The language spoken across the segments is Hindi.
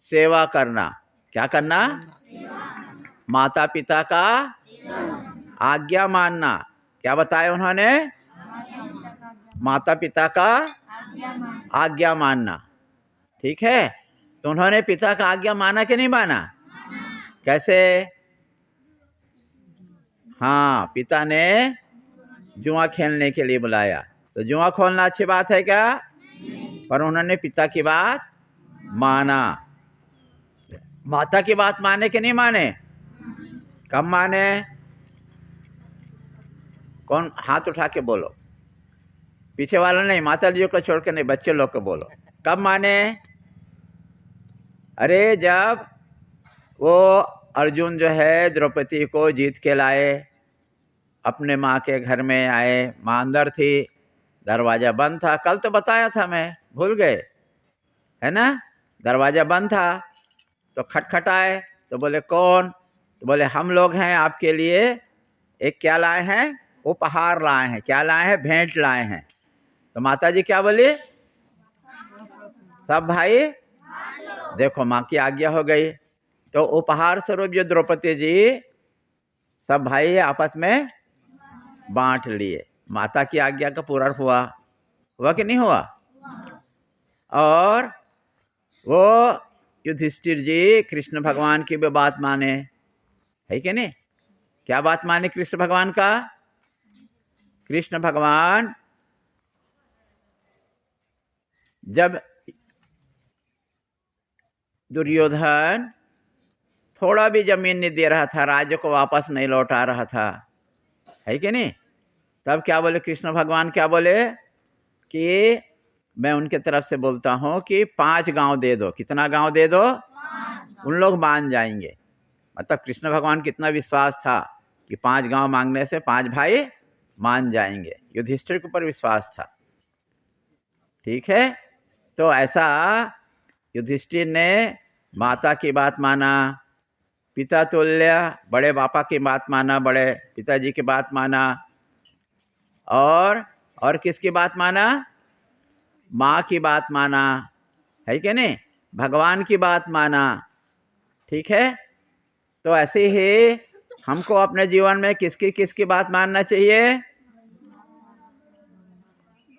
सेवा करना। क्या करना? माता पिता का आज्ञा मानना। क्या बताया उन्होंने? माता पिता का आज्ञा मानना। ठीक है, तो उन्होंने पिता का आज्ञा माना कि नहीं माना? कैसे? हाँ, पिता ने जुआ खेलने के लिए बुलाया, तो जुआ खोलना अच्छी बात है क्या? पर उन्होंने पिता की बात माना। माता की बात माने कि नहीं माने? कब माने? कौन हाथ उठा के बोलो, पीछे वाला नहीं, माता जी को छोड़ के नहीं, बच्चे लोग को बोलो। कब माने? अरे जब वो अर्जुन जो है द्रौपदी को जीत के लाए, अपने माँ के घर में आए, माँ अंदर थी, दरवाज़ा बंद था। कल तो बताया था मैं, भूल गए है ना? दरवाज़ा बंद था तो खटखटाए, तो बोले कौन? तो बोले हम लोग हैं, आपके लिए एक क्या लाए हैं? उपहार लाए हैं। क्या लाए हैं? भेंट लाए हैं। तो माता जी क्या बोली? सब भाई देखो, माँ की आज्ञा हो गई, तो उपहार स्वरूप जो द्रौपदी जी सब भाई आपस में बांट लिए। माता की आज्ञा का पूरा हुआ कि नहीं हुआ? और वो युधिष्ठिर जी कृष्ण भगवान की भी बात माने, है कि नहीं? क्या बात माने कृष्ण भगवान का? कृष्ण भगवान जब दुर्योधन थोड़ा भी जमीन नहीं दे रहा था, राज्य को वापस नहीं लौटा रहा था, है कि नहीं, तब क्या बोले कृष्ण भगवान? क्या बोले कि मैं उनके तरफ से बोलता हूँ कि 5 गांव दे दो। कितना गांव दे दो? उन लोग मान जाएंगे। मतलब कृष्ण भगवान कितना विश्वास था कि 5 गांव मांगने से 5 भाई मान जाएंगे। युधिष्ठिर के ऊपर विश्वास था। ठीक है, तो ऐसा युधिष्ठिर ने माता की बात माना, पिता तुल्य बड़े पापा की बात माना, बड़े पिताजी की बात माना, और किसकी बात माना? माँ की बात माना, है कि नहीं? भगवान की बात माना। ठीक है, तो ऐसे ही हमको अपने जीवन में किसकी बात मानना चाहिए?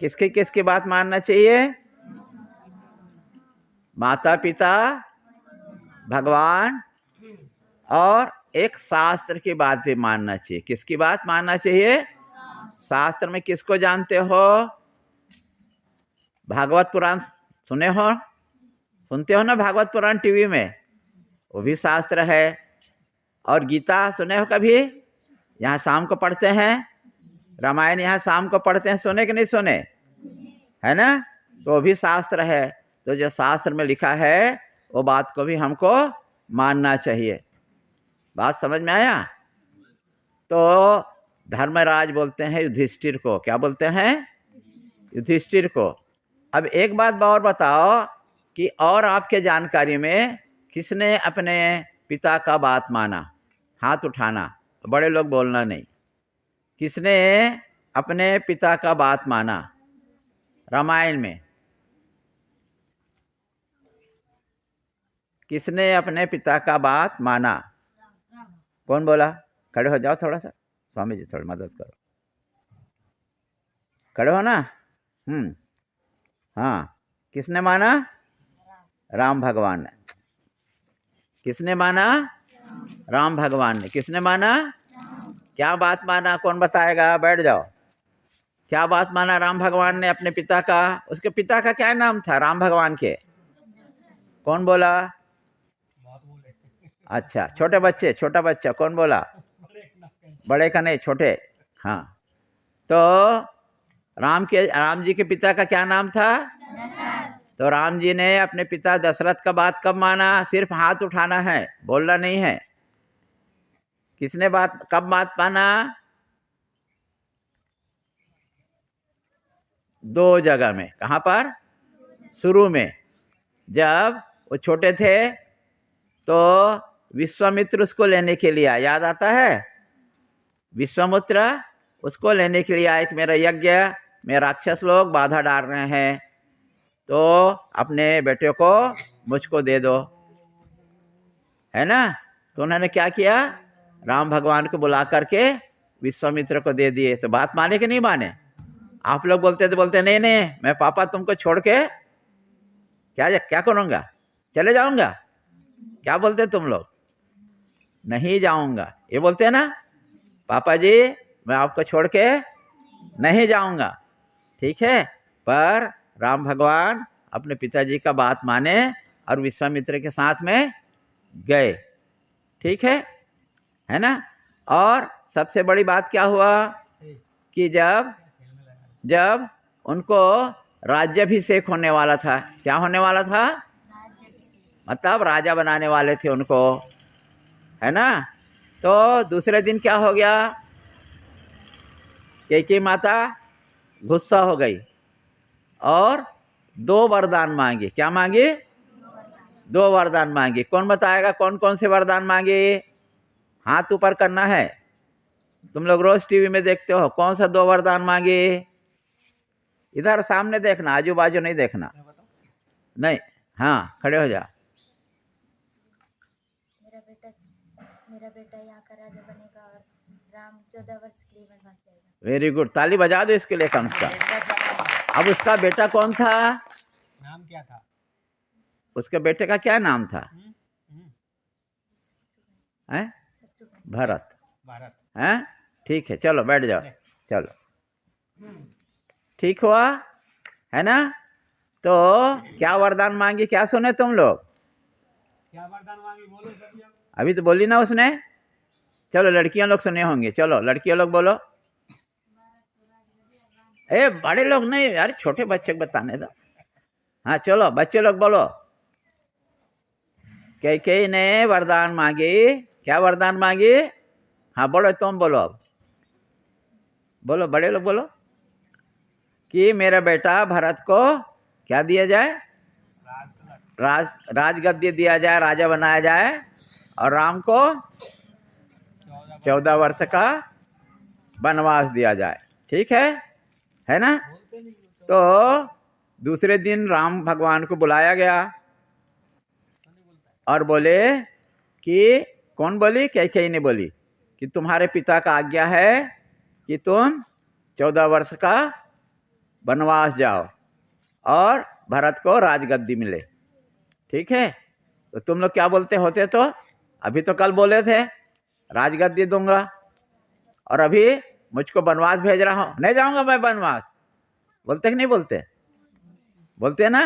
किसकी बात मानना चाहिए? माता पिता, भगवान, और एक शास्त्र की बात भी मानना चाहिए। किसकी बात मानना चाहिए? शास्त्र में किसको जानते हो? भागवत पुराण सुने हो, सुनते हो ना भागवत पुराण टीवी में, वो भी शास्त्र है। और गीता सुने हो कभी? यहाँ शाम को पढ़ते हैं, रामायण यहाँ शाम को पढ़ते हैं, सुने कि नहीं सुने? है ना? तो वो भी शास्त्र है। तो जो शास्त्र में लिखा है वो बात को भी हमको मानना चाहिए। बात समझ में आया? तो धर्मराज बोलते हैं युधिष्ठिर को, क्या बोलते हैं? युधिष्ठिर को। अब एक बात और बताओ कि और आपके जानकारी में किसने अपने पिता का बात माना? हाथ उठाना, बड़े लोग बोलना नहीं। किसने अपने पिता का बात माना रामायण में? किसने अपने पिता का बात माना? कौन बोला? खड़े हो जाओ थोड़ा सा, स्वामी जी थोड़ी मदद करो, खड़े हो ना। हाँ, किसने माना? राम भगवान ने। किसने माना? राम भगवान ने। किसने माना? क्या बात माना? कौन बताएगा? बैठ जाओ। क्या बात माना राम भगवान ने अपने पिता का? उसके पिता का क्या नाम था राम भगवान के? कौन बोला? अच्छा, छोटे बच्चे, छोटा बच्चा कौन बोला? बड़े का नहीं, छोटे। हाँ, तो राम जी के पिता का क्या नाम था? तो राम जी ने अपने पिता दशरथ का बात कब माना? सिर्फ हाथ उठाना है, बोलना नहीं है। किसने कब बात माना? 2 जगह में। कहाँ पर? शुरू में, जब वो छोटे थे तो विश्वामित्र उसको लेने के लिए, याद आता है? विश्वामित्र उसको लेने के लिए आए कि मेरा यज्ञ में राक्षस लोग बाधा डाल रहे हैं, तो अपने बेटे को मुझको दे दो। है ना। तो उन्होंने क्या किया, राम भगवान को बुला करके विश्वामित्र को दे दिए। तो बात माने कि नहीं माने? आप लोग बोलते तो बोलते नहीं नहीं, मैं पापा तुमको छोड़ के क्या करूँगा, चले जाऊँगा। क्या बोलते तुम लोग? नहीं जाऊँगा, ये बोलते हैं ना, पापा जी मैं आपको छोड़ के नहीं जाऊँगा। ठीक है, पर राम भगवान अपने पिताजी का बात माने और विश्वामित्र के साथ में गए। ठीक है ना। और सबसे बड़ी बात क्या हुआ कि जब उनको राज्याभिषेक होने वाला था, क्या होने वाला था, मतलब राजा बनाने वाले थे उनको, है ना। तो दूसरे दिन क्या हो गया, कैकेयी माता गुस्सा हो गई और 2 वरदान मांगे। क्या मांगी? 2 वरदान मांगे। कौन बताएगा कौन कौन से वरदान मांगे? हाथ ऊपर करना है। तुम लोग रोज टीवी में देखते हो, कौन सा 2 वरदान मांगे? इधर सामने देखना, आजू बाजू नहीं देखना। नहीं, हाँ खड़े हो जा। मेरा बेटा यहाँ का राजा बनेगा और राम 14 वर्ष के लिए वनवास जाएगा। वेरी गुड, ताली बजा दो इसके लिए कम से कम। अब उसका बेटा कौन था? नाम क्या था? उसके बेटे का क्या नाम था? हैं? भरत। हैं? ठीक है, चलो बैठ जाओ, चलो। ठीक हुआ, है ना। तो क्या वरदान मांगी, क्या सुने तुम लोग? क्या वरदान मांगी बोलो सभी। अभी तो बोली ना उसने। चलो लड़कियां लोग सुने होंगे, चलो लड़कियां लोग बोलो। ए बड़े लोग नहीं यार, छोटे बच्चे को बताने दो। हाँ चलो बच्चे लोग बोलो। कैकेयी ने वरदान मांगी, क्या वरदान मांगी? हाँ बोलो, तुम बोलो, अब बोलो, बड़े लोग बोलो कि मेरा बेटा भरत को क्या दिया जाए? राजगद्दी दिया जाए, राजा बनाया जाए, और राम को 14 वर्ष का वनवास दिया जाए। ठीक है ना। तो दूसरे दिन राम भगवान को बुलाया गया और बोले कि, कौन बोली? कैकेयी ने बोली कि तुम्हारे पिता का आज्ञा है कि तुम 14 वर्ष का वनवास जाओ और भरत को राजगद्दी मिले। ठीक है, तो तुम लोग क्या बोलते होते? तो अभी तो कल बोले थे राजगद्दी दूंगा, और अभी मुझको वनवास भेज रहा हूँ, नहीं जाऊंगा मैं वनवास। बोलते कि नहीं बोलते? बोलते ना,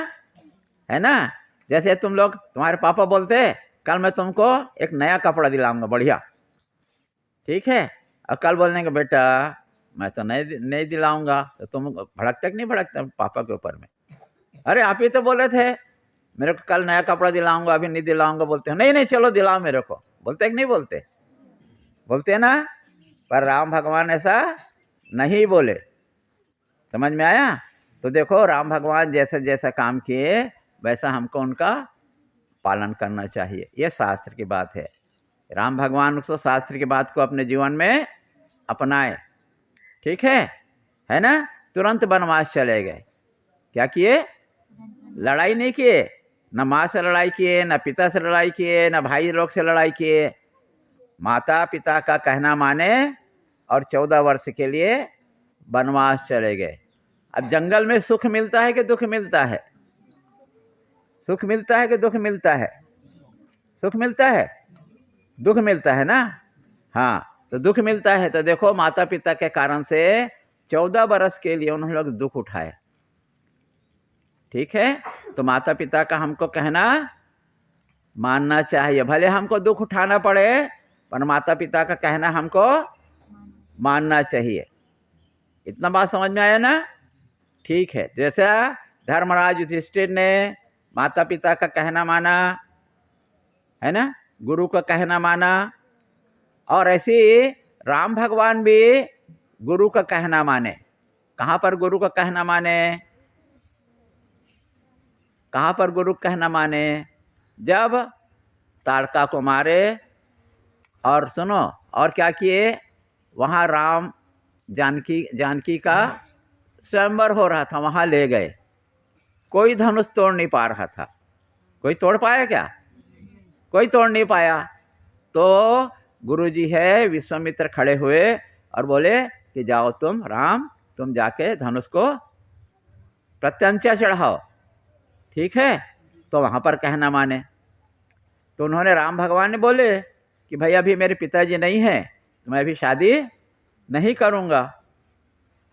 है ना। जैसे तुम लोग, तुम्हारे पापा बोलते कल मैं तुमको एक नया कपड़ा दिलाऊंगा बढ़िया। ठीक है, और कल बोलने का बेटा मैं तो नहीं दिलाऊंगा, तो तुम भड़कते कि नहीं भड़कते पापा के ऊपर में? अरे आप ही तो बोले थे मेरे को कल नया कपड़ा दिलाऊंगा, अभी नहीं दिलाऊंगा। बोलते हो नहीं नहीं चलो दिलाओ मेरे को। बोलते कि नहीं बोलते? बोलते ना। पर राम भगवान ऐसा नहीं बोले। समझ में आया? तो देखो राम भगवान जैसा जैसा काम किए वैसा हमको उनका पालन करना चाहिए, ये शास्त्र की बात है। राम भगवान उसको शास्त्र की बात को अपने जीवन में अपनाए। ठीक है ना। तुरंत वनवास चले गए। क्या किए? लड़ाई नहीं किए, न माँ से लड़ाई किए, न पिता से लड़ाई किए, न भाई लोग से लड़ाई किए। माता पिता का कहना माने और 14 वर्ष के लिए वनवास चले गए। अब जंगल में सुख मिलता है कि दुख मिलता है? सुख मिलता है कि दुख मिलता है? सुख मिलता है, दुख मिलता है ना। हाँ, तो दुख मिलता है। तो देखो माता पिता के कारण से 14 वर्ष के लिए उन्होंने लोग दुख उठाए। ठीक है, तो माता पिता का हमको कहना मानना चाहिए, भले हमको दुख उठाना पड़े, पर माता पिता का कहना हमको मानना चाहिए। इतना बात समझ में आया ना? ठीक है, जैसा धर्मराज युधिष्ठिर ने माता पिता का कहना माना, है ना, गुरु का कहना माना, और ऐसे राम भगवान भी गुरु का कहना माने। कहाँ पर गुरु का कहना माने? कहाँ पर गुरु का कहना माने? जब ताड़का को मारे, और सुनो और क्या किए, वहाँ राम जानकी का स्वयंवर हो रहा था, वहाँ ले गए। कोई धनुष तोड़ नहीं पा रहा था। कोई तोड़ पाया क्या? कोई तोड़ नहीं पाया। तो गुरुजी है विश्वामित्र खड़े हुए और बोले कि जाओ तुम राम, तुम जाके धनुष को प्रत्यंचा चढ़ाओ, ठीक है। तो वहाँ पर कहना माने। तो उन्होंने, राम भगवान ने बोले कि भाई अभी मेरे पिताजी नहीं हैं, तो मैं अभी शादी नहीं करूँगा,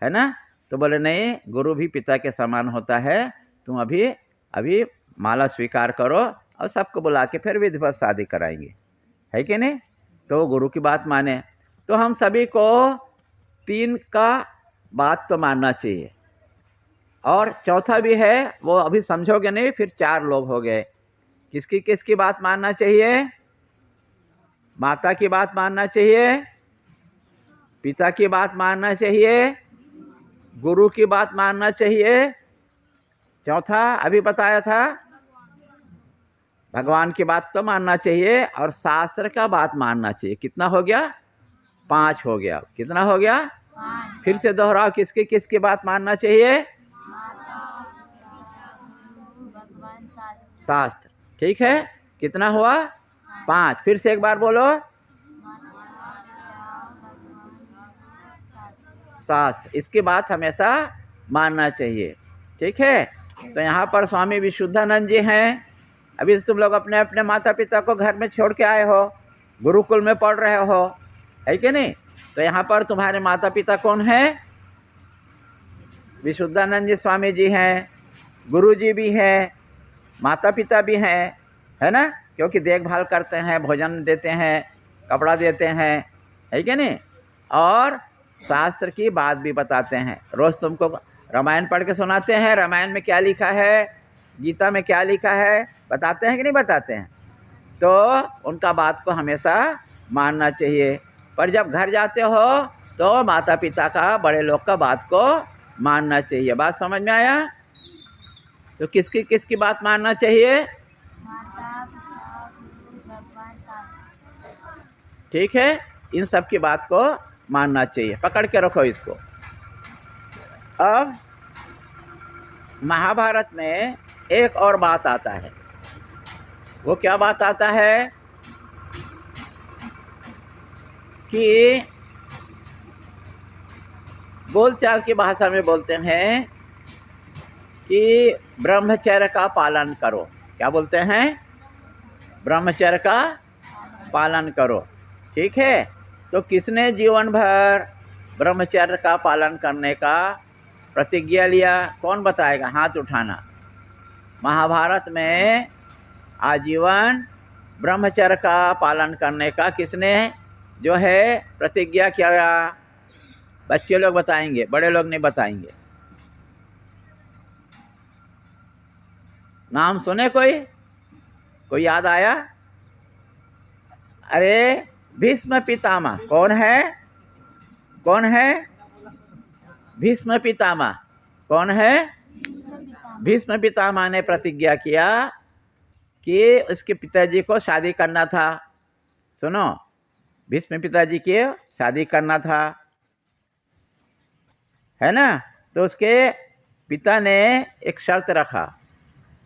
है ना। तो बोले नहीं, गुरु भी पिता के समान होता है, तुम अभी माला स्वीकार करो और सबको बुला के फिर विधिवत शादी कराएंगे, है कि नहीं। तो वो गुरु की बात माने। तो हम सभी को 3 का बात तो मानना चाहिए, और चौथा भी है, वो अभी समझोगे नहीं, फिर 4 लोग हो गए। किसकी किसकी बात मानना चाहिए? माता की बात मानना चाहिए, पिता की बात मानना चाहिए, गुरु की बात मानना चाहिए, चौथा अभी बताया था भगवान की बात तो मानना चाहिए, और शास्त्र का बात मानना चाहिए। कितना हो गया? 5 हो गया। कितना हो गया? 5। फिर से दोहराओ, किसकी किसकी बात मानना चाहिए? माता, पिता, गुरु, भगवान, शास्त्र। शास्त्र, ठीक है। कितना हुआ? 5। फिर से एक बार बोलो, माता, पिता, भगवान, शास्त्र। शास्त्र। इसकी बात हमेशा मानना चाहिए, ठीक है। तो यहाँ पर स्वामी विशुद्धानंद जी हैं। अभी तुम लोग अपने अपने माता पिता को घर में छोड़ के आए हो, गुरुकुल में पढ़ रहे हो, है कि नहीं। तो यहाँ पर तुम्हारे माता पिता कौन हैं? विशुद्धानंद जी स्वामी जी हैं, गुरु जी भी हैं, माता पिता भी हैं, है ना, क्योंकि देखभाल करते हैं, भोजन देते हैं, कपड़ा देते हैं, है कि नहीं। और शास्त्र की बात भी बताते हैं। रोज़ तुमको रामायण पढ़ के सुनाते हैं, रामायण में क्या लिखा है, गीता में क्या लिखा है, बताते हैं कि नहीं बताते हैं। तो उनका बात को हमेशा मानना चाहिए। पर जब घर जाते हो तो माता पिता का, बड़े लोग का बात को मानना चाहिए। बात समझ में आया? तो किसकी किसकी बात मानना चाहिए? माता, पिता, गुरु, भगवान, शास्त्र। ठीक है, इन सब की बात को मानना चाहिए। पकड़ के रखो इसको। अब महाभारत में एक और बात आता है। वो क्या बात आता है कि बोलचाल की भाषा में बोलते हैं कि ब्रह्मचर्य का पालन करो। क्या बोलते हैं? ब्रह्मचर्य का पालन करो, ठीक है। तो किसने जीवन भर ब्रह्मचर्य का पालन करने का प्रतिज्ञा लिया? कौन बताएगा? हाथ उठाना। महाभारत में आजीवन ब्रह्मचर्य का पालन करने का किसने जो है प्रतिज्ञा किया? बच्चे लोग बताएंगे, बड़े लोग नहीं बताएंगे। नाम सुने? कोई याद आया? अरे भीष्म पितामह। कौन है? कौन है? भीष्म पितामह। कौन है? भीष्म पितामह ने प्रतिज्ञा किया कि उसके पिताजी को शादी करना था। सुनो, भीष्म पिताजी की शादी करना था, है ना। तो उसके पिता ने एक शर्त रखा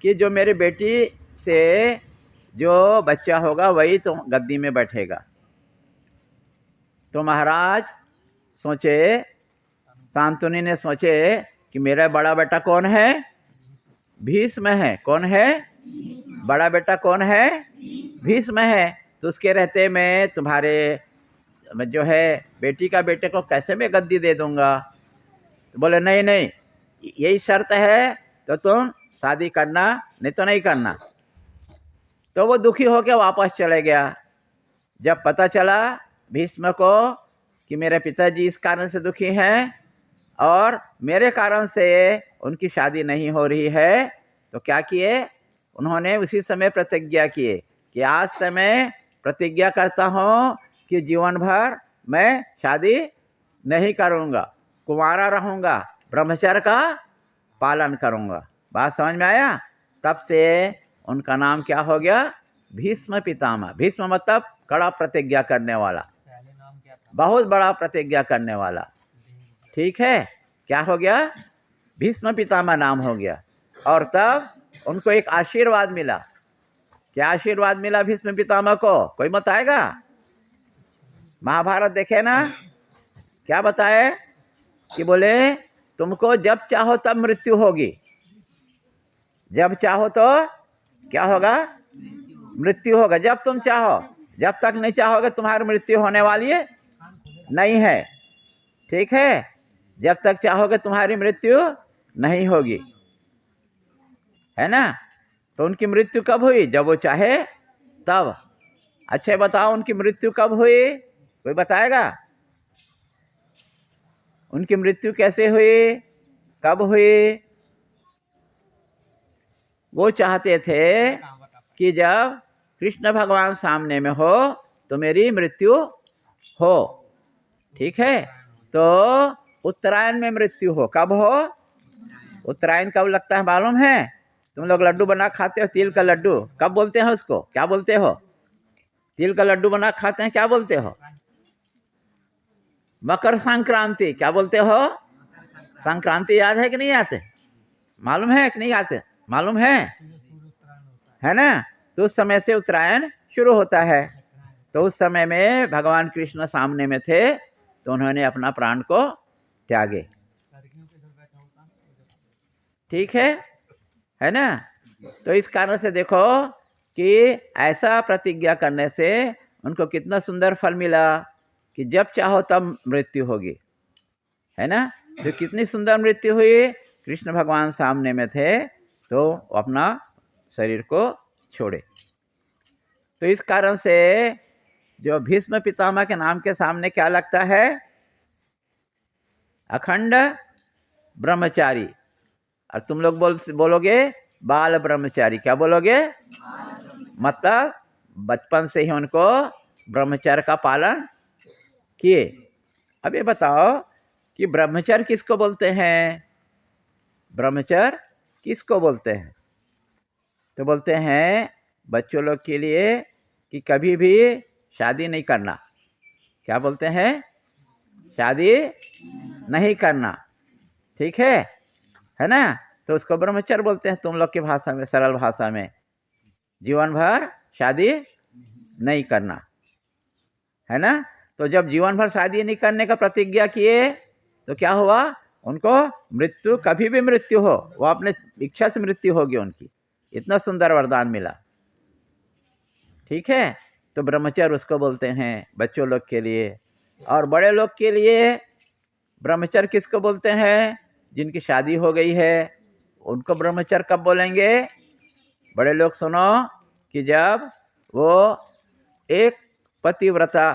कि जो मेरी बेटी से जो बच्चा होगा वही तो गद्दी में बैठेगा। तो महाराज सोचे, शांतनु ने सोचे कि मेरा बड़ा बेटा कौन है? भीष्म है। कौन है? बड़ा बेटा कौन है? भीष्म है। तो उसके रहते मैं तुम्हारे जो है बेटी का बेटे को कैसे मैं गद्दी दे दूंगा? तो बोले नहीं नहीं, यही शर्त है तो तुम शादी करना, नहीं तो नहीं करना। तो वो दुखी होकर वापस चले गया। जब पता चला भीष्म को कि मेरे पिताजी इस कारण से दुखी हैं और मेरे कारण से उनकी शादी नहीं हो रही है, तो क्या किए? उन्होंने उसी समय प्रतिज्ञा किए कि आज से मैं प्रतिज्ञा करता हूँ कि जीवन भर मैं शादी नहीं करूँगा, कुंवारा रहूँगा, ब्रह्मचर्य का पालन करूँगा। बात समझ में आया? तब से उनका नाम क्या हो गया? भीष्म पितामह। भीष्म मतलब कड़ा प्रतिज्ञा करने वाला, पहले नाम क्या था? बहुत बड़ा प्रतिज्ञा करने वाला, ठीक है। क्या हो गया? भीष्म पितामह नाम हो गया। और तब उनको एक आशीर्वाद मिला क्या आशीर्वाद मिला भीष्म पितामह को, कोई बताएगा? महाभारत देखे ना, क्या बताए कि बोले तुमको जब चाहो तब मृत्यु होगी, जब चाहो तो क्या होगा? मृत्यु होगा। जब तुम चाहो, जब तक नहीं चाहोगे तुम्हारी मृत्यु होने वाली नहीं है, ठीक है? जब तक चाहोगे तुम्हारी मृत्यु नहीं होगी, है ना? तो उनकी मृत्यु कब हुई? जब वो चाहे तब। अच्छे बताओ, उनकी मृत्यु कब हुई? कोई बताएगा? उनकी मृत्यु कैसे हुई, कब हुई? वो चाहते थे कि जब कृष्ण भगवान सामने में हो तो मेरी मृत्यु हो, ठीक है? तो उत्तरायण में मृत्यु हो। कब हो? उत्तरायण कब लगता है मालूम है? तुम लोग लड्डू बना खाते हो, तिल का लड्डू, कब बोलते हैं उसको? क्या बोलते हो? तिल का लड्डू बना खाते हैं, क्या बोलते हो? मकर संक्रांति। क्या बोलते हो? संक्रांति याद है कि नहीं आते? मालूम है कि नहीं आते? मालूम है ना? तो उस समय से उत्तरायण शुरू होता है। तो उस समय में भगवान कृष्ण सामने में थे तो उन्होंने अपना प्राण को त्यागे, ठीक है ना? तो इस कारण से देखो कि ऐसा प्रतिज्ञा करने से उनको कितना सुंदर फल मिला कि जब चाहो तब मृत्यु होगी, है ना? तो कितनी सुंदर मृत्यु हुई। कृष्ण भगवान सामने में थे तो अपना शरीर को छोड़े। तो इस कारण से जो भीष्म पितामह के नाम के सामने क्या लगता है? अखंड ब्रह्मचारी। और तुम लोग बोलोगे बाल ब्रह्मचारी। क्या बोलोगे? मतलब बचपन से ही उनको ब्रह्मचर्य का पालन किए। अब ये बताओ कि ब्रह्मचर्य किसको बोलते हैं? ब्रह्मचर्य किसको बोलते हैं? तो बोलते हैं बच्चों लोग के लिए कि कभी भी शादी नहीं करना। क्या बोलते हैं? शादी नहीं करना, ठीक है ना? तो उसको ब्रह्मचर्य बोलते हैं तुम लोग की भाषा में, सरल भाषा में। जीवन भर शादी नहीं करना, है ना? तो जब जीवन भर शादी नहीं करने का प्रतिज्ञा किए तो क्या हुआ? उनको मृत्यु, कभी भी मृत्यु हो, वो अपने इच्छा से मृत्यु होगी उनकी। इतना सुंदर वरदान मिला, ठीक है? तो ब्रह्मचर्य उसको बोलते हैं बच्चों लोग के लिए। और बड़े लोग के लिए ब्रह्मचर्य किसको बोलते हैं? जिनकी शादी हो गई है उनको ब्रह्मचर्य कब बोलेंगे? बड़े लोग सुनो कि जब वो एक पतिव्रता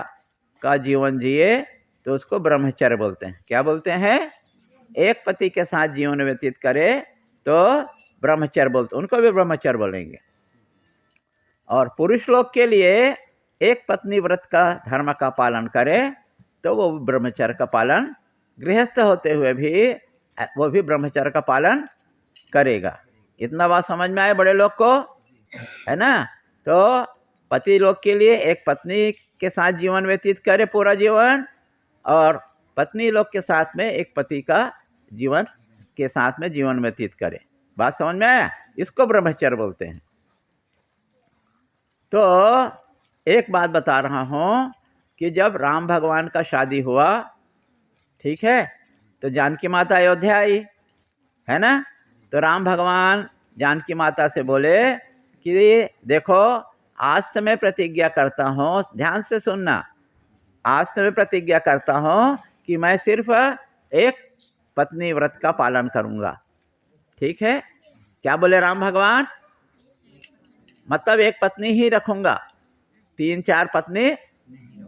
का जीवन जिए तो उसको ब्रह्मचर्य बोलते हैं। क्या बोलते हैं? एक पति के साथ जीवन व्यतीत करे तो ब्रह्मचर्य बोलते, उनको भी ब्रह्मचर्य बोलेंगे। और पुरुष लोग के लिए एक पत्नी व्रत का धर्म का पालन करे तो वो ब्रह्मचर्य का पालन, गृहस्थ होते हुए भी वो भी ब्रह्मचर्य का पालन करेगा। इतना बात समझ में आए बड़े लोग को, है ना? तो पति लोग के लिए एक पत्नी के साथ जीवन व्यतीत करे पूरा जीवन, और पत्नी लोग के साथ में एक पति का जीवन के साथ में जीवन व्यतीत करे। बात समझ में आया? इसको ब्रह्मचर्य बोलते हैं। तो एक बात बता रहा हूँ कि जब राम भगवान का शादी हुआ, ठीक है, तो जानकी माता अयोध्या आई, है ना? तो राम भगवान जानकी माता से बोले कि देखो आज से मैं प्रतिज्ञा करता हूँ, ध्यान से सुनना, आज से मैं प्रतिज्ञा करता हूँ कि मैं सिर्फ एक पत्नी व्रत का पालन करूँगा, ठीक है? क्या बोले राम भगवान? मतलब एक पत्नी ही रखूँगा, 3-4 पत्नी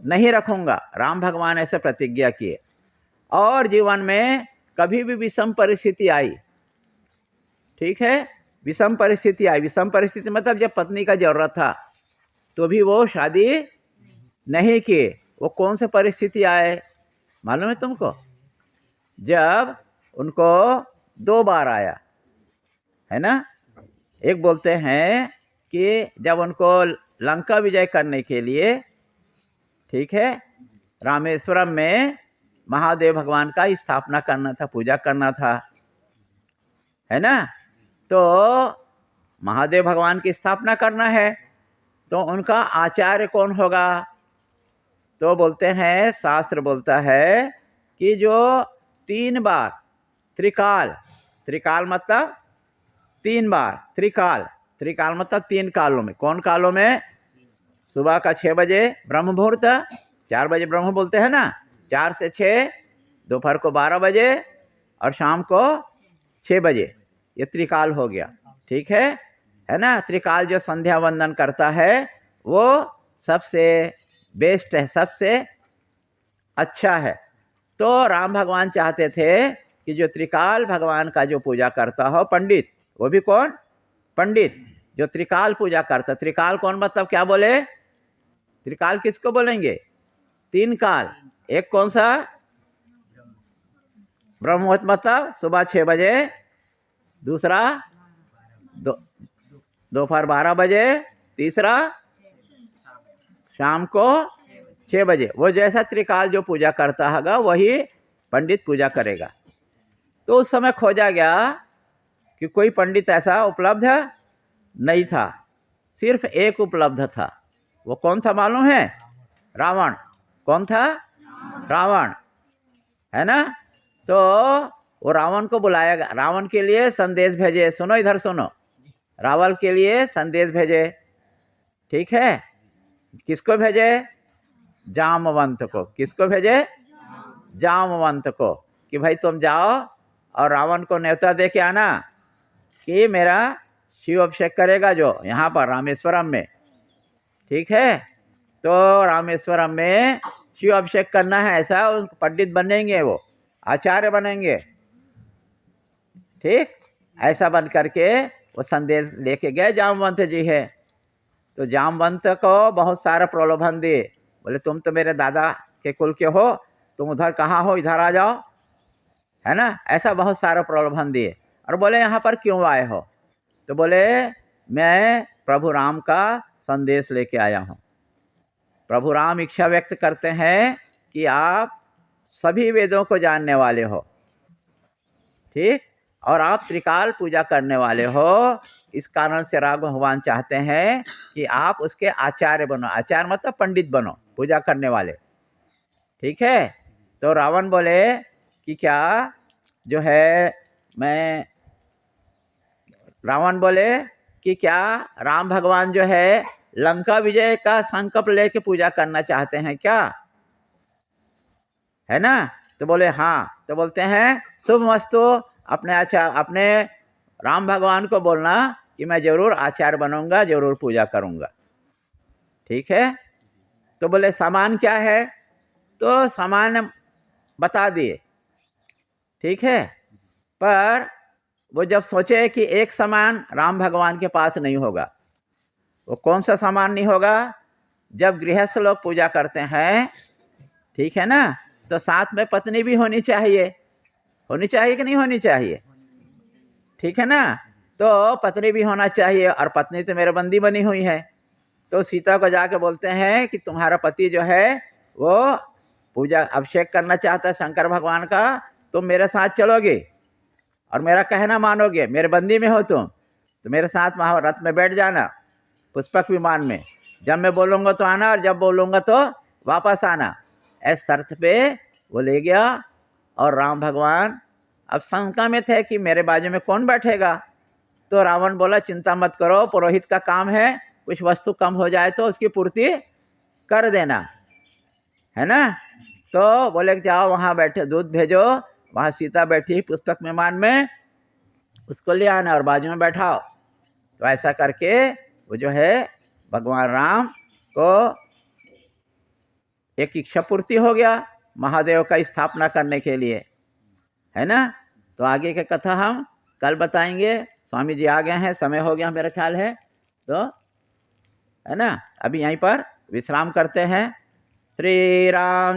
नहीं रखूँगा। राम भगवान ऐसे प्रतिज्ञा किए। और जीवन में कभी भी विषम परिस्थिति आई, ठीक है, विषम परिस्थिति आई, विषम परिस्थिति मतलब जब पत्नी का जरूरत था तो भी वो शादी नहीं किए। वो कौन से परिस्थिति आए मालूम है तुमको? जब उनको 2 बार आया, है ना? एक बोलते हैं कि जब उनको लंका विजय करने के लिए, ठीक है, रामेश्वरम में महादेव भगवान का स्थापना करना था, पूजा करना था, है ना? तो महादेव भगवान की स्थापना करना है तो उनका आचार्य कौन होगा? तो बोलते हैं, शास्त्र बोलता है कि जो 3 बार त्रिकाल, त्रिकाल मतलब 3 बार, त्रिकाल, त्रिकाल मतलब 3 कालों में। कौन कालों में? सुबह का 6 बजे ब्रह्म मुहूर्त, 4 बजे ब्रह्म बोलते हैं ना, 4 से 6, दोपहर को 12 बजे और शाम को 6 बजे, ये त्रिकाल हो गया। ठीक है ना? त्रिकाल जो संध्या वंदन करता है वो सबसे बेस्ट है, सबसे अच्छा है। तो राम भगवान चाहते थे कि जो त्रिकाल भगवान का जो पूजा करता हो पंडित, वो भी कौन? पंडित जो त्रिकाल पूजा करता। त्रिकाल कौन मतलब क्या बोले? त्रिकाल किसको बोलेंगे? 3 काल। एक कौन सा? ब्रह्म मुहूर्त मतलब सुबह 6 बजे, दूसरा दोपहर 12 बजे, तीसरा शाम को 6 बजे। वो जैसा त्रिकाल जो पूजा करता होगा वही पंडित पूजा करेगा। तो उस समय खोजा गया कि कोई पंडित ऐसा उपलब्ध नहीं था, सिर्फ एक उपलब्ध था। वो कौन था मालूम है? रावण। कौन था? रावण, है ना? तो वो रावण को बुलाया गया, रावण के लिए संदेश भेजे। सुनो, इधर सुनो, रावण के लिए संदेश भेजे। ठीक है? किसको भेजे? जामवंत को। किसको भेजे? जामवंत को, कि भाई तुम जाओ और रावण को न्योता दे के आना कि मेरा शिव अभिषेक करेगा जो यहाँ पर रामेश्वरम में। ठीक है? तो रामेश्वरम में शिव अभिषेक करना है, ऐसा उन पंडित बनेंगे, वो आचार्य बनेंगे। ठीक, ऐसा बन करके वो संदेश लेके गए। जामवंत जी है, तो जामवंत को बहुत सारा प्रलोभन दिए। बोले तुम तो मेरे दादा के कुल के हो, तुम उधर कहाँ हो, इधर आ जाओ, है ना? ऐसा बहुत सारा प्रलोभन दिए। और बोले यहाँ पर क्यों आए हो? तो बोले मैं प्रभु राम का संदेश लेके आया हूँ। प्रभु राम इच्छा व्यक्त करते हैं कि आप सभी वेदों को जानने वाले हो, ठीक, और आप त्रिकाल पूजा करने वाले हो। इस कारण से राम भगवान चाहते हैं कि आप उसके आचार्य बनो। आचार्य मतलब पंडित बनो, पूजा करने वाले। ठीक है? तो रावण बोले कि क्या जो है मैं, रावण बोले कि क्या राम भगवान जो है लंका विजय का संकल्प लेके पूजा करना चाहते हैं क्या? है ना? तो बोले हाँ। तो बोलते हैं शुभमस्तु, अपने राम भगवान को बोलना कि मैं जरूर आचार्य बनूंगा, जरूर पूजा करूंगा। ठीक है? तो बोले सामान क्या है? तो सामान बता दिए। ठीक है? पर वो जब सोचे कि एक सामान राम भगवान के पास नहीं होगा। वो कौन सा सामान नहीं होगा? जब गृहस्थ लोग पूजा करते हैं, ठीक है ना, तो साथ में पत्नी भी होनी चाहिए। होनी चाहिए कि नहीं होनी चाहिए? ठीक है ना? तो पत्नी भी होना चाहिए, और पत्नी तो मेरे बंदी बनी हुई है। तो सीता को जाके बोलते हैं कि तुम्हारा पति जो है वो पूजा अभिषेक करना चाहता है शंकर भगवान का, तुम मेरे साथ चलोगे और मेरा कहना मानोगे, मेरे बंदी में हो तुम, तो मेरे साथ वहाँ रथ में बैठ जाना, पुष्पक विमान में। जब मैं बोलूँगा तो आना, और जब बोलूँगा तो वापस आना। ऐस शर्त पे वो ले गया। और राम भगवान अब शंका में थे कि मेरे बाजू में कौन बैठेगा। तो रावण बोला चिंता मत करो, पुरोहित का काम है, कुछ वस्तु कम हो जाए तो उसकी पूर्ति कर देना, है ना? तो बोले जाओ वहाँ बैठे, दूध भेजो, वहाँ सीता बैठी पुष्पक विमान में, उसको ले आना और बाजू में बैठाओ। तो ऐसा करके वो जो है भगवान राम को एक इच्छा पूर्ति हो गया महादेव का स्थापना करने के लिए, है ना? तो आगे की कथा हम कल बताएंगे। स्वामी जी आ गए हैं, समय हो गया मेरा ख्याल है, तो है ना, अभी यहीं पर विश्राम करते हैं। श्री राम